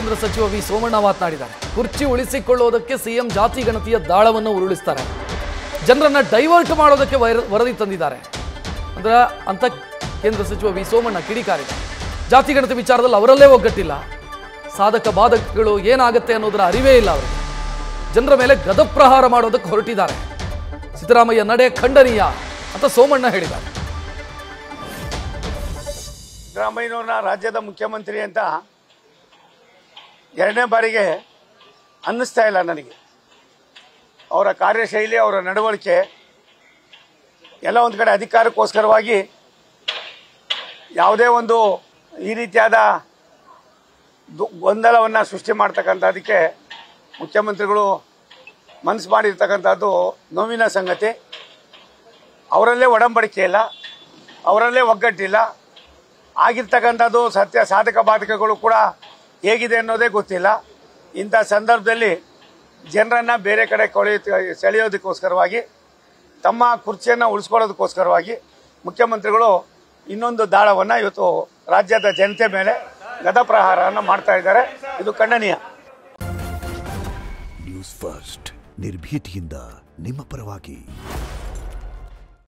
ಕೇಂದ್ರ ಸಚಿವ ವಿ ಸೋಮಣ್ಣ ಮಾತನಾಡಿದ್ದಾರೆ. ಕುರ್ಚಿ ಉಳಿಸಿಕೊಳ್ಳುವುದಕ್ಕೆ ಸಿಎಂ ಜಾತಿ ಗಣತಿಯ ದಾಳವನ್ನು ಉರುಳಿಸ್ತಾರೆ, ಜನರನ್ನ ಡೈವರ್ಟ್ ಮಾಡೋದಕ್ಕೆ ವರದಿ ತಂದಿದ್ದಾರೆ ಅಂದ್ರೆ ಅಂತ ಕೇಂದ್ರ ಸಚಿವ ವಿ ಸೋಮಣ್ಣ ಕಿಡಿಕಾರಿದ್ದಾರೆ. ಜಾತಿ ಗಣತಿ ವಿಚಾರದಲ್ಲಿ ಅವರಲ್ಲೇ ಒಗ್ಗಟ್ಟಿಲ್ಲ, ಸಾಧಕ ಬಾಧಕಗಳು ಏನಾಗುತ್ತೆ ಅನ್ನೋದರ ಅರಿವೇ ಇಲ್ಲ ಅವರಿಗೆ, ಜನರ ಮೇಲೆ ಗದಪ್ರಹಾರ ಮಾಡೋದಕ್ಕೆ ಹೊರಟಿದ್ದಾರೆ. ಸಿದ್ದರಾಮಯ್ಯ ನಡೆ ಖಂಡನೀಯ ಅಂತ ಸೋಮಣ್ಣ ಹೇಳಿದ್ದಾರೆ. ಸಿದ್ದರಾಮಯ್ಯನವ್ರನ್ನ ರಾಜ್ಯದ ಮುಖ್ಯಮಂತ್ರಿ ಅಂತ ಎರಡನೇ ಬಾರಿಗೆ ಅನ್ನಿಸ್ತಾ ಇಲ್ಲ ನನಗೆ. ಅವರ ಕಾರ್ಯಶೈಲಿ, ಅವರ ನಡವಳಿಕೆ ಎಲ್ಲ ಒಂದು ಕಡೆ ಅಧಿಕಾರಕ್ಕೋಸ್ಕರವಾಗಿ ಯಾವುದೇ ಒಂದು ಈ ರೀತಿಯಾದ ಗೊಂದಲವನ್ನು ಸೃಷ್ಟಿ ಮಾಡ್ತಕ್ಕಂಥದ್ದಕ್ಕೆ ಮುಖ್ಯಮಂತ್ರಿಗಳು ಮನಸ್ಸು ಮಾಡಿರ್ತಕ್ಕಂಥದ್ದು ನೋವಿನ ಸಂಗತಿ. ಅವರಲ್ಲೇ ಒಡಂಬಡಿಕೆ ಇಲ್ಲ, ಅವರಲ್ಲೇ ಒಗ್ಗಟ್ಟಿಲ್ಲ, ಆಗಿರ್ತಕ್ಕಂಥದ್ದು ಸಾಧಕ ಬಾಧಕಗಳು ಕೂಡ ಹೇಗಿದೆ ಅನ್ನೋದೇ ಗೊತ್ತಿಲ್ಲ. ಇಂಥ ಸಂದರ್ಭದಲ್ಲಿ ಜನರನ್ನು ಬೇರೆ ಕಡೆ ಸೆಳೆಯೋದಕ್ಕೋಸ್ಕರವಾಗಿ, ತಮ್ಮ ಕುರ್ಚಿಯನ್ನು ಉಳಿಸ್ಕೊಳ್ಳೋದಕ್ಕೋಸ್ಕರವಾಗಿ ಮುಖ್ಯಮಂತ್ರಿಗಳು ಇನ್ನೊಂದು ದಾಳವನ್ನು ಇವತ್ತು ರಾಜ್ಯದ ಜನತೆ ಮೇಲೆ ಗದಪ್ರಹಾರವನ್ನು ಮಾಡ್ತಾ ಇದ್ದಾರೆ. ಇದು ಖಂಡನೀಯ. ನ್ಯೂಸ್ ಫಸ್ಟ್ ನಿರ್ಭೀತಿಯಿಂದ ನಿಮ್ಮ ಪರವಾಗಿ.